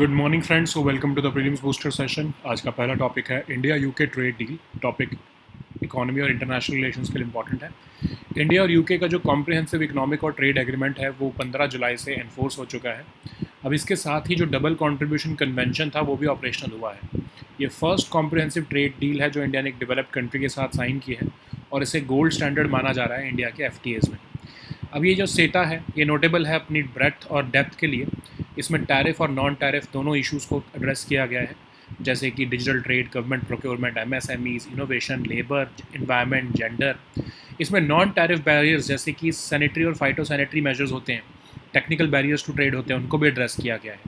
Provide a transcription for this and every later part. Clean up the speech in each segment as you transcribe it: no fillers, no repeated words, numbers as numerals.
Good morning friends, so welcome to the prelims booster session. आज का पहला topic है India UK trade deal. Topic economy और international relations के लिए इंपॉर्टेंट है। इंडिया और यूके का जो कॉम्प्रिहेंसिव इकोनॉमिक और ट्रेड एग्रीमेंट है वो 15 जुलाई से एनफोर्स हो चुका है। अब इसके साथ ही जो डबल कंट्रीब्यूशन कन्वेंशन था वो भी ऑपरेशनल हुआ है। ये फर्स्ट कॉम्प्रिहेंसिव ट्रेड डील है जो इंडिया ने एक डेवलप्ड कंट्री के साथ साइन की है और इसे गोल्ड स्टैंडर्ड माना जा रहा है इंडिया के एफटीएज में। अब ये जो सेटा है ये नोटेबल है अपनी ब्रेथ और डेप्थ के लिए। इसमें टैरिफ और नॉन टैरिफ दोनों इश्यूज़ को एड्रेस किया गया है, जैसे कि digital trade, government procurement, MSMEs, innovation, labour, environment, gender. इसमें नॉन टैरिफ बैरियर्स जैसे कि सैनिटरी और फाइटो सैनिटरी मेजर्स होते हैं, टेक्निकल बैरियर्स टू ट्रेड होते हैं, उनको भी एड्रेस किया गया है।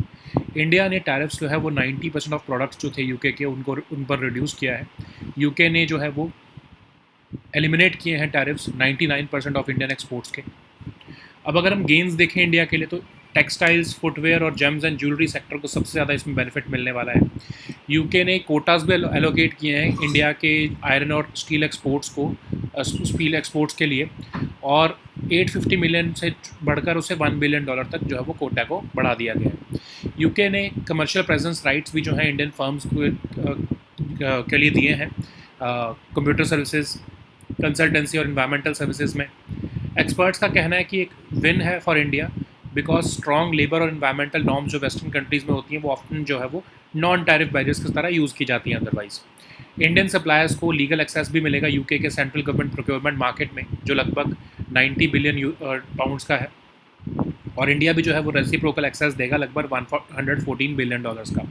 इंडिया ने टैरिफ्स जो है वो 90% ऑफ प्रोडक्ट्स जो थे यूके के उन पर रिड्यूस किया है। यूके ने जो है वो एलिमिनेट किए हैं टैरिफ्स 99% ऑफ इंडियन एक्सपोर्ट्स के। अब अगर हम गेंस देखें इंडिया के लिए तो टेक्सटाइल्स, फुटवेयर और जेम्स एंड ज्वेलरी सेक्टर को सबसे ज़्यादा इसमें बेनिफिट मिलने वाला है। यूके ने कोटास भी एलोकेट किए हैं इंडिया के आयरन और स्टील एक्सपोर्ट्स के लिए, और 850 मिलियन से बढ़कर उसे $1 बिलियन तक जो है वो कोटा को बढ़ा दिया गया है। यूके ने कमर्शियल प्रेजेंस राइट्स भी जो है इंडियन फर्म्स के लिए दिए हैं, कंप्यूटर सर्विसेज, कंसल्टेंसी और इन्वायरमेंटल सर्विसेज में। एक्सपर्ट्स का कहना है कि एक विन है for India because strong labour और इन्वायरमेंटल नॉर्म्स जो वेस्टर्न कंट्रीज़ में होती हैं वो ऑफ्टन जो है वो नॉन टैरिफ बैरियर्स की तरह यूज़ की जाती हैं अदरवाइज। इंडियन सप्लायर्स को लीगल एक्सेस भी मिलेगा यूके के सेंट्रल गवर्नमेंट प्रोक्योरमेंट मार्केट में, जो लगभग 90 बिलियन पाउंड्स का है, और इंडिया भी जो है वो रेसिप्रोकल एक्सेस देगा लगभग $114 बिलियन का।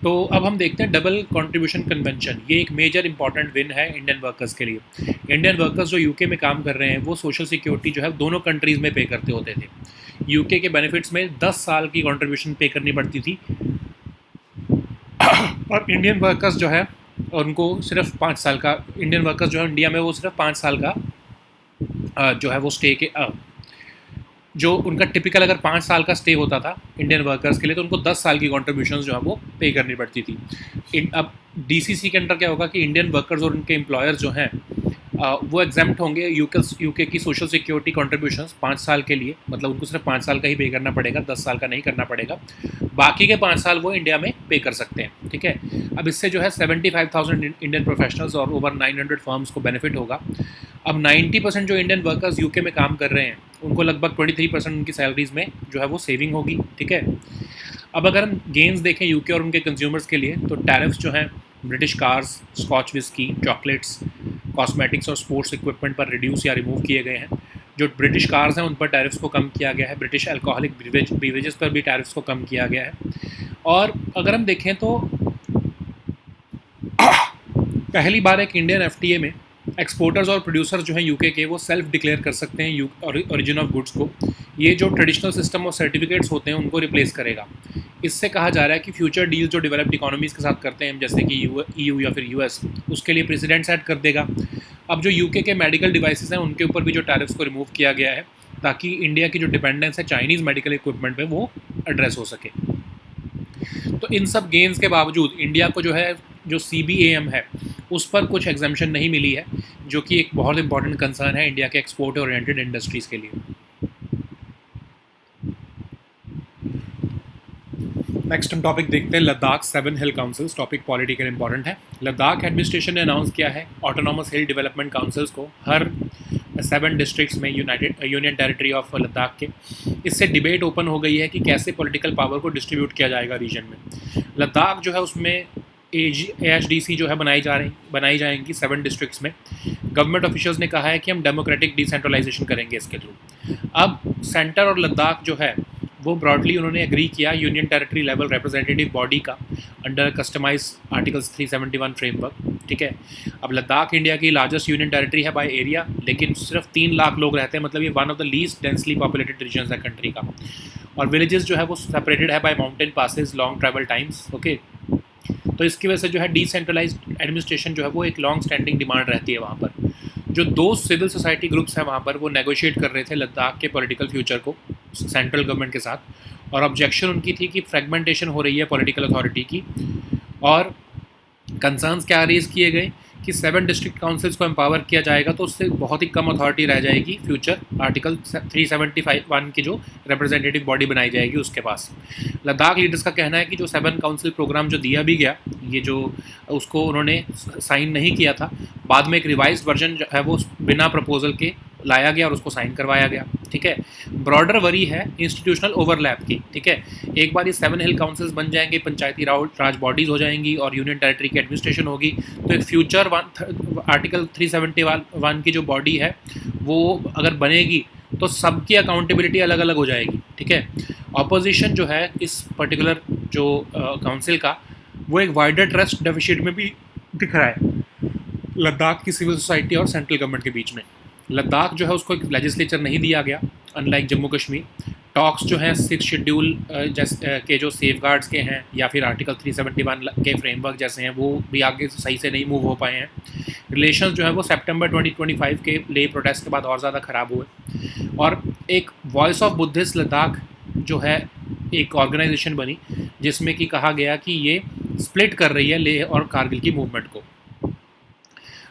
तो अब हम देखते हैं डबल कंट्रीब्यूशन कन्वेंशन। ये एक मेजर इंपॉर्टेंट विन है इंडियन वर्कर्स के लिए। इंडियन वर्कर्स जो यूके में काम कर रहे हैं वो सोशल सिक्योरिटी जो है दोनों कंट्रीज़ में पे करते होते थे। यूके के बेनिफिट्स में 10 साल की कंट्रीब्यूशन पे करनी पड़ती थी, और इंडियन वर्कर्स जो है उनको सिर्फ 5 साल का, इंडियन वर्कर्स जो है इंडिया में वो सिर्फ 5 साल का जो है वो स्टे के जो उनका टिपिकल अगर 5 साल का स्टे होता था इंडियन वर्कर्स के लिए तो उनको 10 साल की कॉन्ट्रीब्यूशन जो है वो पे करनी पड़ती थी। अब डीसीसी के अंडर क्या होगा कि इंडियन वर्कर्स और उनके एम्प्लॉयर्स जो हैं वो एग्जाम्प्ट होंगे यूके की सोशल सिक्योरिटी कॉन्ट्रीब्यूशंस 5 साल के लिए, मतलब उनको सिर्फ 5 साल का ही पे करना पड़ेगा, 10 साल का नहीं करना पड़ेगा। बाकी के 5 साल वो इंडिया में पे कर सकते हैं, ठीक है। अब इससे जो है 75,000 इंडियन प्रोफेशनल्स और ओवर 900 फर्म्स को बेनिफिट होगा। अब 90% जो इंडियन वर्कर्स यूके में काम कर रहे हैं उनको लगभग 23% उनकी सैलरीज में जो है वो सेविंग होगी, ठीक है। अब अगर हम गेंस देखें यूके और उनके कंज्यूमर्स के लिए तो टैरिफ्स जो हैं British cars, Scotch whisky, chocolates, cosmetics और स्पोर्ट्स इक्विपमेंट पर रिड्यूस या रिमूव किए गए हैं। जो ब्रिटिश कार्स हैं उन पर टैरिफ्स को कम किया गया है। ब्रिटिश अल्कोहलिक बीवरेजेस पर भी टैरिफ्स को कम किया गया है। और अगर हम देखें तो पहली बार एक इंडियन एफटीए में एक्सपोर्टर्स और प्रोड्यूसर्स जो हैं यूके के वो सेल्फ डिक्लेयर कर सकते हैं ओरिजिन ऑफ गुड्स को। ये जो ट्रेडिशनल सिस्टम ऑफ सर्टिफिकेट्स होते हैं उनको रिप्लेस करेगा। इससे कहा जा रहा है कि फ्यूचर डील जो डेवलप्ड इकोनॉमीज़ के साथ करते हैं जैसे कि ईयू या फिर यूएस, उसके लिए प्रेसिडेंट सेट कर देगा। अब जो यूके के मेडिकल डिवाइसेस हैं उनके ऊपर भी जो टैरिफ्स को रिमूव किया गया है ताकि इंडिया की जो डिपेंडेंस है चाइनीज़ मेडिकल इक्विपमेंट पे वो एड्रेस हो सके। तो इन सब गेंस के बावजूद इंडिया को जो है जो CBAM है उस पर कुछ एग्जाम्पशन नहीं मिली है, जो कि एक बहुत इंपॉर्टेंट कंसर्न है इंडिया के एक्सपोर्ट ओरिएंटेड इंडस्ट्रीज़ के लिए। नेक्स्ट हम टॉपिक देखते हैं लद्दाख 7 हिल काउंसिल्स। टॉपिक पॉलिटिकल इंपॉर्टेंट है। लद्दाख एडमिनिस्ट्रेशन ने अनाउंस किया है ऑटोनॉमस हिल डेवलपमेंट काउंसिल्स को हर 7 डिस्ट्रिक्ट्स में यूनियन टेरिटरी ऑफ लद्दाख के। इससे डिबेट ओपन हो गई है कि कैसे पॉलिटिकल पावर को डिस्ट्रीब्यूट किया जाएगा रीजन में। लद्दाख जो है उसमें AHDC जो है बनाई जाएंगी 7 डिस्ट्रिक्ट्स में। गवर्नमेंट ऑफिशियल्स ने कहा है कि हम डेमोक्रेटिक डिसेंट्रलाइजेशन करेंगे इसके थ्रू। अब सेंटर और लद्दाख जो है वो ब्रॉडली उन्होंने एग्री किया union territory level representative body का अंडर कस्टमाइज आर्टिकल्स 371 फ्रेमवर्क, ठीक है। अब लद्दाख इंडिया की लार्जेस्ट यूनियन टेरिटरी है बाय एरिया, लेकिन सिर्फ 3 लाख लोग रहते हैं, मतलब ये one of the least densely populated regions है कंट्री का। और विलेजेस जो है वो सेपरेटेड है by mountain passes, long travel times, okay. तो इसकी वजह से जो है डिसेंट्रलाइज्ड एडमिनिस्ट्रेशन जो है वो एक लॉन्ग स्टैंडिंग डिमांड रहती है वहाँ पर। जो 2 सिविल सोसाइटी ग्रुप्स हैं वहाँ पर वो नेगोशिएट कर रहे थे लद्दाख के पॉलिटिकल फ्यूचर को सेंट्रल गवर्नमेंट के साथ, और ऑब्जेक्शन उनकी थी कि फ्रेगमेंटेशन हो रही है पॉलिटिकल अथॉरिटी की। और कंसर्न्स क्या रेज किए गए कि 7 डिस्ट्रिक्ट काउंसिल्स को एम्पावर किया जाएगा, तो उससे बहुत ही कम अथॉरिटी रह जाएगी फ्यूचर आर्टिकल 375(1) की जो रिप्रेजेंटेटिव बॉडी बनाई जाएगी उसके पास। लद्दाख लीडर्स का कहना है कि जो 7 काउंसिल प्रोग्राम जो दिया भी गया, ये जो उसको उन्होंने साइन नहीं किया था, बाद में एक रिवाइज्ड वर्जन जो है वो बिना प्रपोजल के लाया गया और उसको साइन करवाया गया। ठीक है, ब्रॉडर वरी है इंस्टीट्यूशनल ओवरलैप की। ठीक है, एक बार ये 7 हिल काउंसिल्स बन जाएंगे, पंचायती राज बॉडीज़ हो जाएंगी और यूनियन टेरिटरी की एडमिनिस्ट्रेशन होगी, तो एक फ्यूचर आर्टिकल 371 की जो बॉडी है वो अगर बनेगी तो सबकी अकाउंटेबिलिटी अलग अलग हो जाएगी। ठीक है, ऑपोजिशन जो है इस पर्टिकुलर जो काउंसिल का, वो एक वाइडर ट्रस्ट डेफिसिट में भी दिख रहा है लद्दाख की सिविल सोसाइटी और सेंट्रल गवर्नमेंट के बीच में। लद्दाख जो है उसको एक लेजिस्लेचर नहीं दिया गया, अनलाइक जम्मू कश्मीर। टॉक्स जो हैं 6 शेड्यूल के जो सेफ गार्ड्स के हैं या फिर आर्टिकल 371 के फ्रेमवर्क जैसे हैं, वो भी आगे सही से नहीं मूव हो पाए हैं। रिलेशंस जो है वो सितंबर 2025 के ले प्रोटेस्ट के बाद और ज़्यादा ख़राब हुए। और एक वॉइस ऑफ बुद्धिस्ट लद्दाख जो है एक ऑर्गेनाइजेशन बनी, जिसमें कि कहा गया कि ये स्प्लिट कर रही है लेह और कारगिल की मूवमेंट को।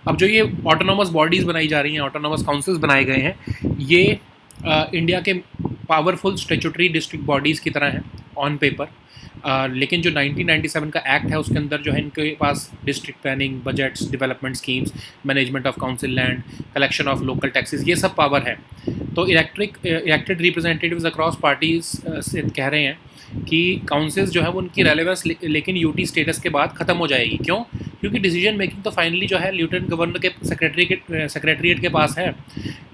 अब जो ये ऑटोनोमस बॉडीज़ बनाई जा रही हैं, ऑटोनोमस काउंसिल्स बनाए गए हैं, ये इंडिया के पावरफुल स्टेचुटरी डिस्ट्रिक्ट बॉडीज़ की तरह हैं ऑन पेपर, लेकिन जो 1997 का एक्ट है उसके अंदर जो है इनके पास district planning, budgets, development schemes, management of council land, collection of local taxes, ये सब पावर है। तो इलेक्टेड रिप्रेजेंटेटिव्स अक्रॉस पार्टीज से कह रहे हैं कि काउंसिल्स जो है वो उनकी रेलेवेंस लेकिन यूटी स्टेटस के बाद ख़त्म हो जाएगी। क्यों? क्योंकि डिसीजन मेकिंग तो फाइनली जो है लेफ्टिनेंट गवर्नर के सेक्रेटरीट के पास है।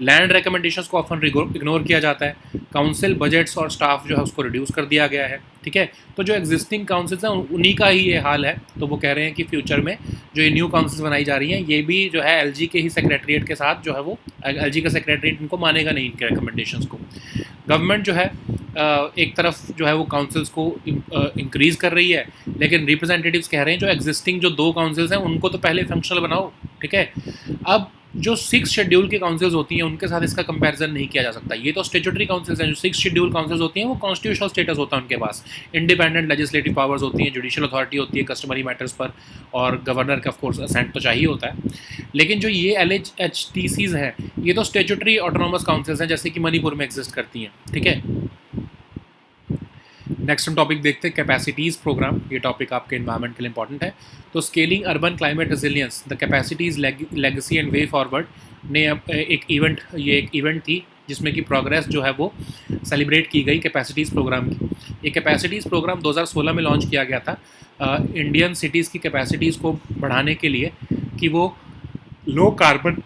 लैंड रिकमेंडेशंस को ऑफन इग्नोर किया जाता है। काउंसिल बजट्स और स्टाफ जो है उसको रिड्यूस कर दिया गया है। ठीक है, तो जो एग्जिस्टिंग काउंसिल्स हैं उन्हीं का ही ये हाल है। तो वो कह रहे हैं कि फ्यूचर में जो ये न्यू काउंसिल्स बनाई जा रही हैं, ये भी जो है एलजी के ही सेक्रेटरीट के साथ जो है वो एलजी का सेक्रेटरीट इनको मानेगा नहीं, इनके रिकमेंडेशंस को। गवर्नमेंट जो है एक तरफ जो है वो काउंसिल्स को इंक्रीज़ कर रही है, लेकिन रिप्रेजेंटेटिव्स कह रहे हैं जो एग्जिस्टिंग जो 2 काउंसिल्स हैं उनको तो पहले फंक्शनल बनाओ। ठीक है, अब जो 6 शेड्यूल की काउंसिल्स होती हैं उनके साथ इसका कंपैरिजन नहीं किया जा सकता। ये तो स्टेचुटरी काउंसिल्स हैं। जो 6 शेड्यूल काउंसिल्स होती हैं वो कॉन्स्टिट्यूशनल स्टेटस होता है उनके पास, इंडिपेंडेंट लेजिस्लेटिव पावर्स होती हैं, जुडिशियल अथॉरिटी होती है कस्टमरी मैटर्स पर, और गवर्नर का ऑफकोर्स असेंट तो चाहिए होता है। लेकिन जो ये LHTCs हैं, ये तो स्टेचुटरी ऑटोनोमस काउंसिल्स हैं, जैसे कि मणिपुर में एग्जिस्ट करती हैं। ठीक है, नेक्स्ट हम टॉपिक देखते हैं कैपेसिटीज़ प्रोग्राम। ये टॉपिक आपके इन्वायरमेंट के लिए इंपॉर्टेंट है। तो scaling urban climate resilience the capacities legacy and way forward ने एक इवेंट थी जिसमें कि प्रोग्रेस जो है वो सेलिब्रेट की गई कैपेसिटीज़ प्रोग्राम की। ये कैपेसिटीज़ प्रोग्राम 2016 में लॉन्च किया गया था इंडियन सिटीज़ की कैपेसिटीज़ को बढ़ाने के लिए कि वो low carbon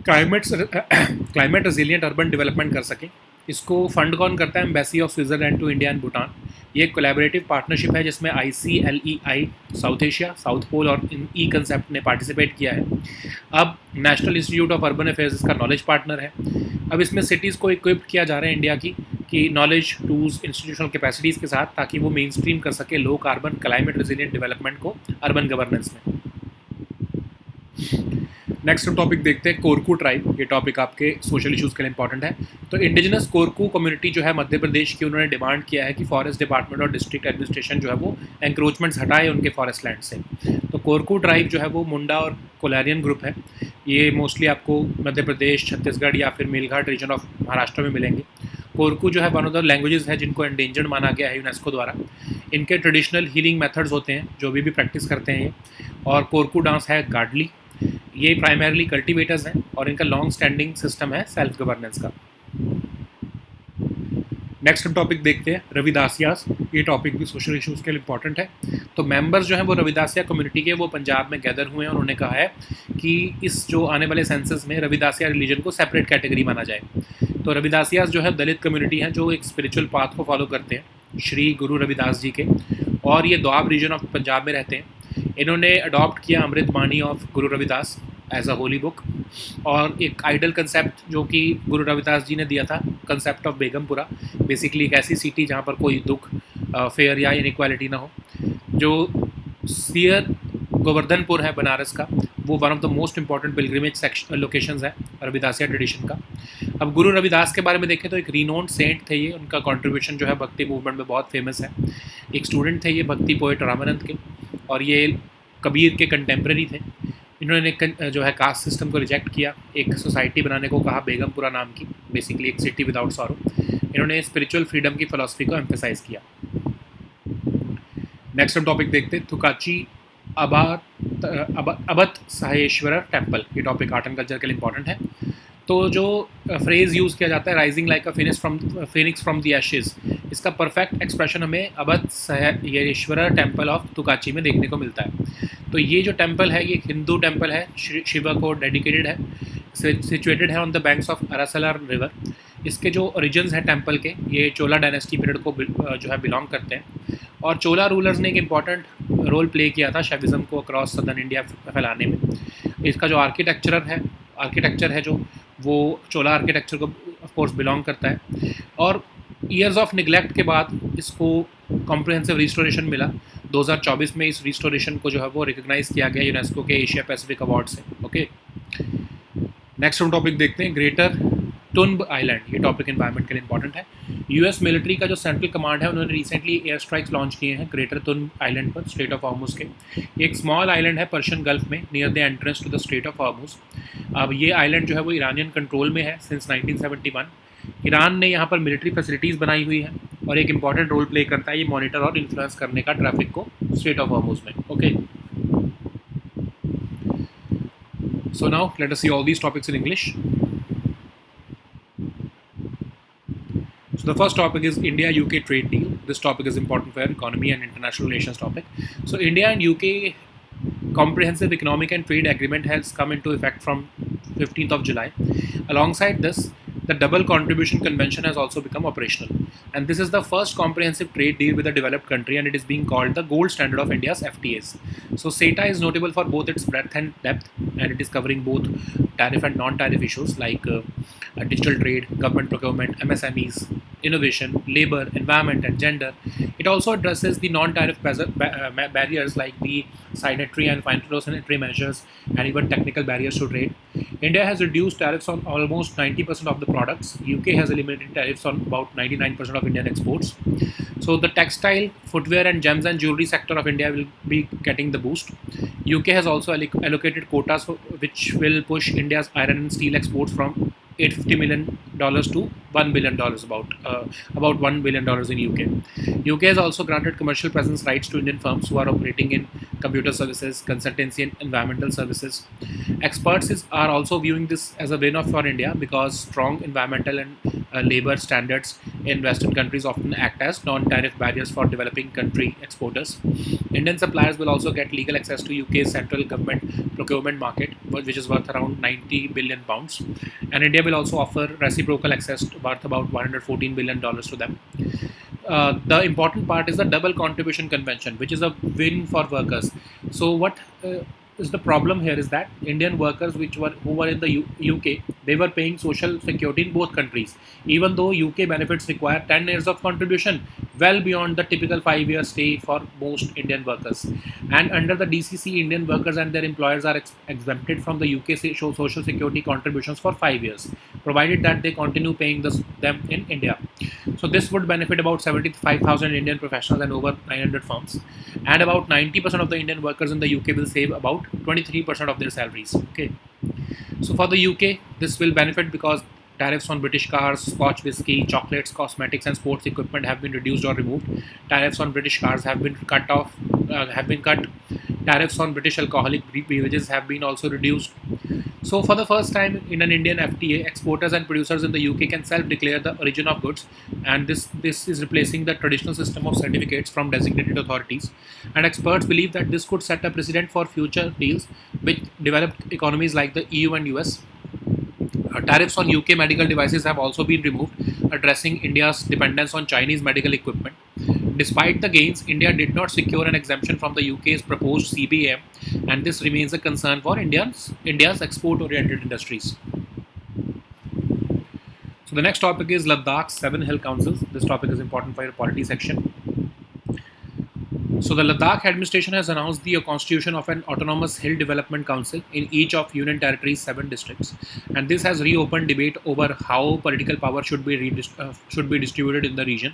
climate resilient urban development कर सकें। इसको फंड कौन करता है? Embassy of Switzerland to India and Bhutan. ये एक कोलैबोरेटिव पार्टनरशिप है जिसमें ICLEI, South Asia, South Pole और ई कंसेप्ट ने पार्टिसिपेट किया है। अब National Institute of Urban Affairs इसका नॉलेज पार्टनर है। अब इसमें सिटीज़ को इक्विप्ड किया जा रहा है इंडिया की नॉलेज, टूल्स, इंस्टीट्यूशनल कैपेसिटीज़ के साथ, ताकि वो मेन स्ट्रीम कर सके लो कार्बन क्लाइमेट रेजिलियंट डेवलपमेंट को अर्बन गवर्नेंस में। नेक्स्ट हम टॉपिक देखते हैं कोरकू ट्राइब। ये टॉपिक आपके सोशल इश्यूज़ के लिए इंपॉर्टेंट है। तो इंडिजिनस कोरकू कम्युनिटी जो है मध्य प्रदेश की, उन्होंने डिमांड किया है कि फॉरेस्ट डिपार्टमेंट और डिस्ट्रिक्ट एडमिनिस्ट्रेशन जो है वो एंक्रोचमेंट्स हटाए उनके फॉरेस्ट लैंड से। तो कोरकू ट्राइब जो है वो मुंडा और कोलारियन ग्रुप है। ये मोस्टली आपको मध्य प्रदेश, छत्तीसगढ़ या फिर मेलघाट रीजन ऑफ महाराष्ट्र में मिलेंगे। कोरकू जो है वन ऑफ द लैंग्वेजेस है जिनको एंडेंजर्ड माना गया है यूनेस्को द्वारा। इनके ट्रेडिशनल हीलिंग मेथड्स होते हैं जो भी प्रैक्टिस करते हैं ये। और कोरकू डांस है गाडली। ये प्राइमरीली कल्टीवेटर्स हैं और इनका लॉन्ग स्टैंडिंग सिस्टम है सेल्फ गवर्नेंस का। नेक्स्ट हम टॉपिक देखते हैं रविदासियास। ये टॉपिक भी सोशल इश्यूज़ के लिए इंपॉर्टेंट है। तो मेंबर्स जो हैं वो रविदासिया कम्युनिटी के, वो पंजाब में गैदर हुए हैं और उन्होंने कहा है कि इस जो आने वाले सेंसस में रविदासिया रिलीजन को सेपरेट कैटेगरी माना जाए। तो रविदासियास जो है दलित कम्युनिटी हैं जो एक स्पिरिचुअल पाथ को फॉलो करते हैं श्री गुरु रविदास जी के, और ये दोआब रीजन ऑफ पंजाब में रहते हैं। इन्होंने अडॉप्ट किया अमृत Bani of Guru Ravidas as a holy book, और एक आइडल कंसेप्ट जो कि गुरु रविदास जी ने दिया था, कंसेप्ट ऑफ बेगमपुरा, बेसिकली एक ऐसी सिटी जहाँ पर कोई दुख, फेयर या इनइक्वालिटी ना हो। जो सियर गोवर्धनपुर है बनारस का, वो one of the most important pilgrimage locations है रविदासिया ट्रेडिशन का। अब गुरु रविदास के बारे में देखें तो एक रिनोन्ड सेंट थे ये। उनका कंट्रीब्यूशन जो है भक्ति मूवमेंट में बहुत फेमस है। एक स्टूडेंट थे ये भक्ति पोएट रामानंद के, और ये कबीर के कंटेम्प्रेरी थे। इन्होंने जो है कास्ट सिस्टम को रिजेक्ट किया, एक सोसाइटी बनाने को कहा बेगमपुरा नाम की, बेसिकली एक सिटी विदाउट सॉरो। इन्होंने स्पिरिचुअल फ्रीडम की फिलॉसफी को एम्फेसाइज किया। नेक्स्ट हम टॉपिक देखते हैं, थुकाची अबत साहेश्वर टेम्पल। ये टॉपिक आर्ट एंड कल्चर के लिए इंपॉर्टेंट है। तो जो फ्रेज यूज़ किया जाता है rising like a Phoenix from the Ashes, इसका परफेक्ट एक्सप्रेशन हमें अबत साहेश्वर टेम्पल ऑफ तुकाची में देखने को मिलता है। तो ये जो टेम्पल है ये एक हिंदू टेम्पल है, शिवा को डेडिकेटेड है, सिचुएटेड है on the banks of Arasalar river. इसके जो ओरिजिन्स हैं टेम्पल के, ये चोला डायनेस्टी पीरियड को जो है बिलोंग करते हैं। और चोला रूलर्स ने एक इम्पॉर्टेंट रोल प्ले किया था शैविज़म को अक्रॉस सदर्न इंडिया फैलाने में। इसका जो आर्किटेक्चर है जो वो चोला आर्किटेक्चर को ऑफ कोर्स बिलोंग करता है। और ईयर्स ऑफ निगलेक्ट के बाद इसको कॉम्प्रिहेंसिव रिस्टोरेशन मिला। 2024 में इस रिस्टोरेशन को जो है वो रिकग्नाइज़ किया गया यूनेस्को के एशिया पैसिफिक अवार्ड से। ओके, नेक्स्ट हम टॉपिक देखते हैं, ग्रेटर टुनब आइलैंड। ये टॉपिक एनवायरनमेंट के लिए इंपॉर्टेंट है। यूएस मिलिट्री का जो सेंट्रल कमांड है उन्होंने रिसेंटली एयर स्ट्राइक्स लॉन्च किए हैं ग्रेटर टुनब आइलैंड पर, स्ट्रेट ऑफ हॉर्मुज के। एक स्मॉल आइलैंड है पर्शियन गल्फ में, near the entrance to the Strait of Hormuz. अब ये आइलैंड जो है वो ईरानियन कंट्रोल में है सिंस 1971। ईरान ने यहाँ पर मिलिट्री फैसिलिटीज़ बनाई हुई है और एक इंपॉर्टेंट रोल प्ले करता है ये मॉनिटर और इन्फ्लुएंस करने का ट्रैफिक को स्ट्रेट ऑफ हॉर्मुज में। Okay, so now let us see all these topics in English. So the first topic is India-UK trade deal. This topic is important for economy and international relations topic. So India and UK comprehensive economic and trade agreement has come into effect from 15th of July. Alongside this, the double contribution convention has also become operational. And this is the first comprehensive trade deal with a developed country, and it is being called the gold standard of India's FTAs. So CETA is notable for both its breadth and depth, and it is covering both tariff and non-tariff issues like digital trade, government procurement, MSMEs, innovation, labor, environment, and gender. It also addresses the non-tariff barriers like the sanitary and phytosanitary measures and even technical barriers to trade. India has reduced tariffs on almost 90% of the products. UK has eliminated tariffs on about 99% of Indian exports. So the textile, footwear, and gems and jewelry sector of India will be getting the boost. UK has also allocated quotas which will push India's iron and steel exports from $850 million to $1 billion, about $1 billion in UK. UK has also granted commercial presence rights to Indian firms who are operating in computer services, consultancy, and environmental services. Experts are also viewing this as a win for India because strong environmental and labor standards in Western countries often act as non-tariff barriers for developing country exporters. Indian suppliers will also get legal access to UK's central government procurement market, which is worth around £90 billion. And India will also offer reciprocal access worth about $114 billion to them. The important part is the double contribution convention, which is a win for workers. So what is the problem here is that Indian workers who were in the UK, they were paying social security in both countries, even though UK benefits require 10 years of contribution, well beyond the typical 5-year stay for most Indian workers. And under the DCC, Indian workers and their employers are exempted from the UK social security contributions for 5 years, provided that they continue paying them in India. So this would benefit about 75,000 Indian professionals and over 900 firms. And about 90% of the Indian workers in the UK will save about 23% of their salaries. Okay. So for the UK, this will benefit because tariffs on British cars, Scotch whisky, chocolates, cosmetics, and sports equipment have been reduced or removed. Tariffs on British cars have been cut. Tariffs on British alcoholic beverages have been also reduced. So for the first time in an Indian FTA, exporters and producers in the UK can self-declare the origin of goods, and this is replacing the traditional system of certificates from designated authorities. And experts believe that this could set a precedent for future deals with developed economies like the EU and US. Tariffs on UK medical devices have also been removed, addressing India's dependence on Chinese medical equipment. Despite the gains, India did not secure an exemption from the UK's proposed CBAM, and this remains a concern for India's export-oriented industries. So the next topic is Ladakh's 7 hill councils. This topic is important for your polity section. So the Ladakh administration has announced the constitution of an autonomous hill development council in each of Union Territory's 7 districts, and this has reopened debate over how political power should be distributed in the region.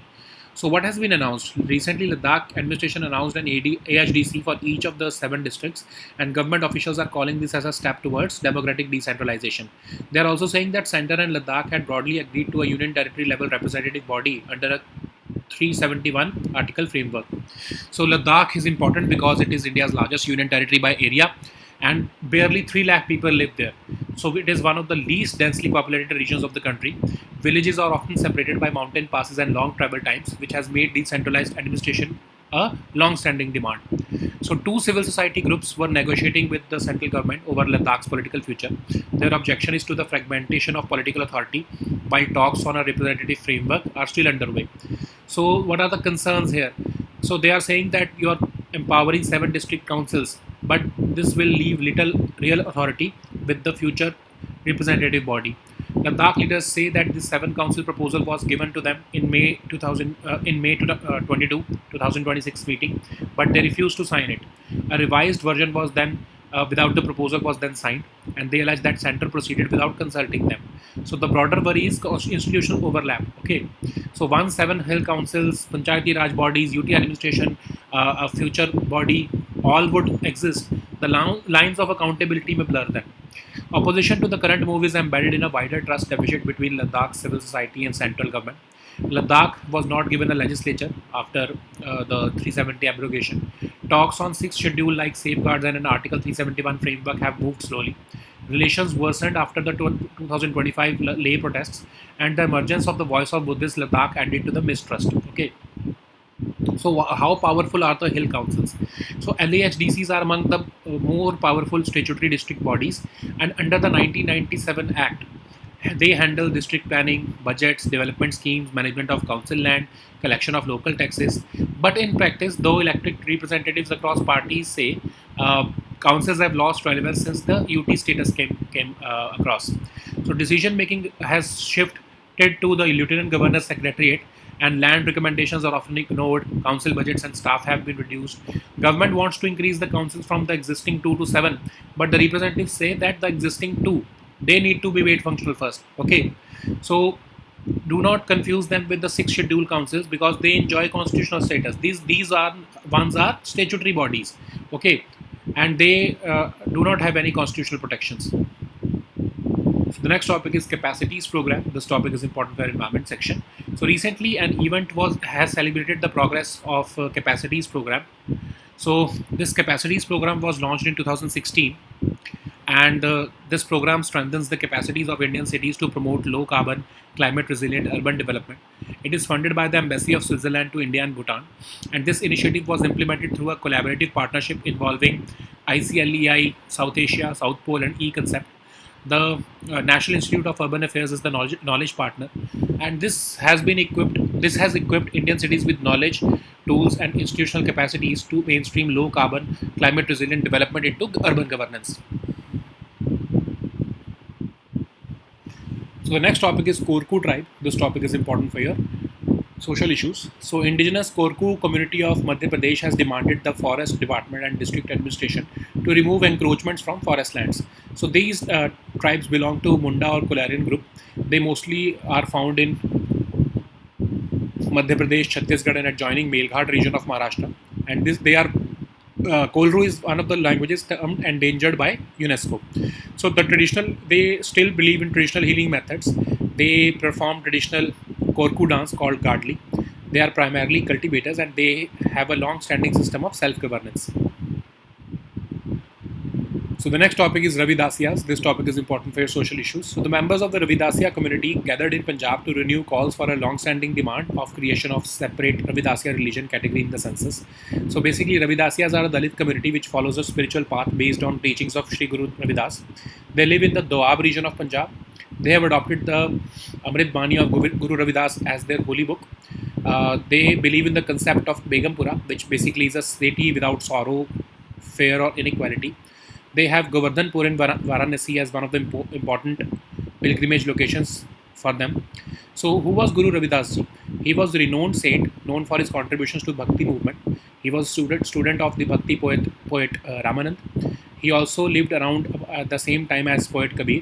So what has been announced? Recently, Ladakh administration announced an AHDC for each of the 7 districts, and government officials are calling this as a step towards democratic decentralization. They are also saying that Center and Ladakh had broadly agreed to a union territory level representative body under a 371 article framework. So Ladakh is important because it is India's largest union territory by area, and barely 3 lakh people live there. So it is one of the least densely populated regions of the country. Villages are often separated by mountain passes and long travel times, which has made decentralized administration a long-standing demand. So two civil society groups were negotiating with the central government over Ladakh's political future. Their objection is to the fragmentation of political authority, while talks on a representative framework are still underway. So what are the concerns here? So they are saying that you are empowering 7 district councils, but this will leave little real authority with the future representative body. Ladakh leaders say that this 7 council proposal was given to them in May 2026 meeting, but they refused to sign it. A revised version was then without the proposal was then signed, and they allege that center proceeded without consulting them. So the broader worry is institutional overlap. Okay, so 1 7 hill councils, panchayati raj bodies, UT administration, a future body, all would exist. The lines of accountability may blur them. Opposition to the current move is embedded in a wider trust deficit between Ladakh civil society and central government. Ladakh was not given a legislature after the 370 abrogation. Talks on 6th schedule like safeguards and an Article 371 framework have moved slowly. Relations worsened after the 2025 lay protests, and the emergence of the voice of Buddhist Ladakh added to the mistrust. Okay. So how powerful are the hill councils? So LAHDCs are among the more powerful statutory district bodies, and under the 1997 Act, they handle district planning, budgets, development schemes, management of council land, collection of local taxes. But in practice, though elected representatives across parties say councils have lost relevance since the UT status came across. So decision making has shifted to the Lieutenant Governor's Secretariat, and land recommendations are often ignored. Council budgets and staff have been reduced. Government wants to increase the councils from the existing 2 to 7, but the representatives say that the existing 2, they need to be made functional first. Okay, so do not confuse them with the 6th schedule councils because they enjoy constitutional status. These are ones are statutory bodies. Okay, and they do not have any constitutional protections. So the next topic is capacities program. This topic is important for environment section. So recently an event has celebrated the progress of capacities program. So this capacities program was launched in 2016, and this program strengthens the capacities of Indian cities to promote low carbon, climate resilient urban development. It is funded by the Embassy of Switzerland to India and Bhutan, and this initiative was implemented through a collaborative partnership involving ICLEI, South Asia, South Pole, and E-Concept. The National Institute of Urban Affairs is the knowledge partner, and this has equipped Indian cities with knowledge, tools, and institutional capacities to mainstream low carbon, climate resilient development into urban governance. So the next topic is Korku tribe. This topic is important for your social issues. So indigenous Korku community of Madhya Pradesh has demanded the forest department and district administration to remove encroachments from forest lands. So these tribes belong to Munda or Kolarian group. They mostly are found in Madhya Pradesh, Chhattisgarh, and adjoining Melghat region of Maharashtra. And Kolru is one of the languages termed endangered by UNESCO. So they still believe in traditional healing methods. They perform traditional Korku dance called Gadli. They are primarily cultivators, and they have a long-standing system of self-governance. So the next topic is Ravidasyas. This topic is important for your social issues. So the members of the Ravidasya community gathered in Punjab to renew calls for a long-standing demand of creation of separate Ravidasya religion category in the census. So basically, Ravidasyas are a Dalit community which follows a spiritual path based on teachings of Sri Guru Ravidas. They live in the Doab region of Punjab. They have adopted the Amrit Bani of Guru Ravidas as their holy book. They believe in the concept of Begumpura, which basically is a city without sorrow, fear, or inequality. They have Govardhanpur in Varanasi as one of the important pilgrimage locations for them. So, who was Guru Ravidas ji? He was a renowned saint known for his contributions to Bhakti movement. He was student of the Bhakti poet Ramanand. He also lived around at the same time as poet Kabir.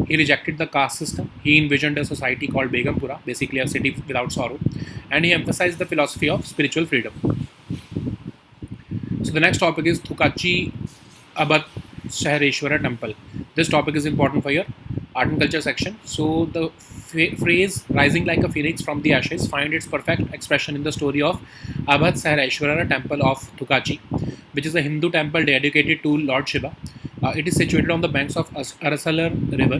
He rejected the caste system. He envisioned a society called Begumpura, basically a city without sorrow. and he emphasized the philosophy of spiritual freedom. So the next topic is Thukachi Abhat Sahareshwara Temple. This topic is important for your art and culture section. So the phrase "rising like a phoenix from the ashes" find its perfect expression in the story of Abhat Sahareshwara Temple of Thukachi, which is a Hindu temple dedicated to Lord Shiva. It is situated on the banks of Arasalar River,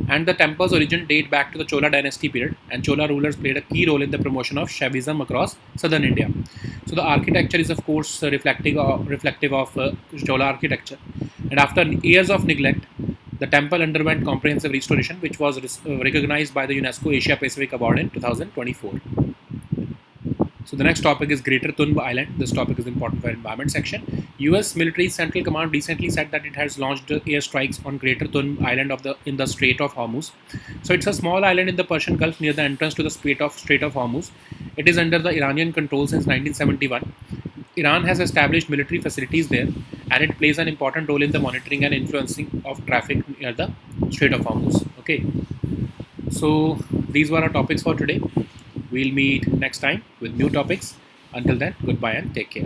and the temple's origin date back to the Chola dynasty period, and Chola rulers played a key role in the promotion of Shaivism across southern India. So the architecture is, of course, reflective of Chola architecture. And after years of neglect, the temple underwent comprehensive restoration, which was recognized by the UNESCO Asia Pacific Award in 2024. So the next topic is Greater Tunb Island. This topic is important for environment section. US military central command recently said that it has launched airstrikes on Greater Tunb Island in the Strait of Hormuz. So it's a small island in the Persian Gulf near the entrance to the Strait of Hormuz. It is under the Iranian control since 1971. Iran has established military facilities there, and it plays an important role in the monitoring and influencing of traffic near the Strait of Hormuz. Okay, so these were our topics for today. We'll meet next time with new topics. Until then, goodbye and take care.